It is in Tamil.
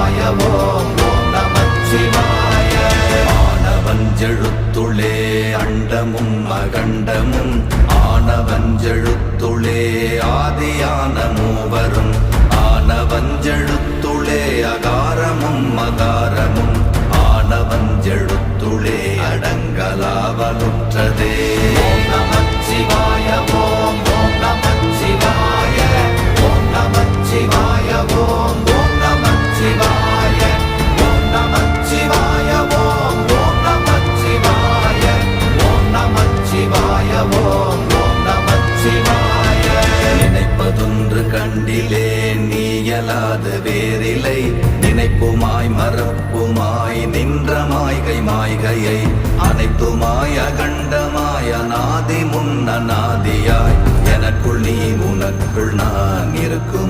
நமச்சிவாய ஓம் ஓம் நமச்சிவாய. ஆனவஞ்செழுத்துளே அண்டமும் அகண்டமும் ஆனவஞ்செழுத்துளே ஆதியான மூவரும் ஆனவஞ்செழுத்துளே அகாரமும் மகாரமும் ஆனவஞ்செழுத்துளே அடங்கலாவலுற்றதே. ஓம் நமச்சிவாய ஓம் ஓம் நமச்சிவாய ஓம் நமச்சிவாய ஓம் ஓம் நமச்சிவாய ஓம் நமச்சிவாய ஓம் ஓம் நமச்சிவாய ஓம் நமச்சிவாய ஓம் ஓம் நமச்சிவாய. நினைப்பதொன்று கண்டிலே நீயலாது வேறில்லை நினைப்புமாய் மறப்புமாய் நின்ற மாய்கை மாய்கையை அனைத்துமாய் அகண்டமாய் அநாதி முன்னநாதியாய் எனக்குள் நீ உனக்குள் நான் இருக்குமா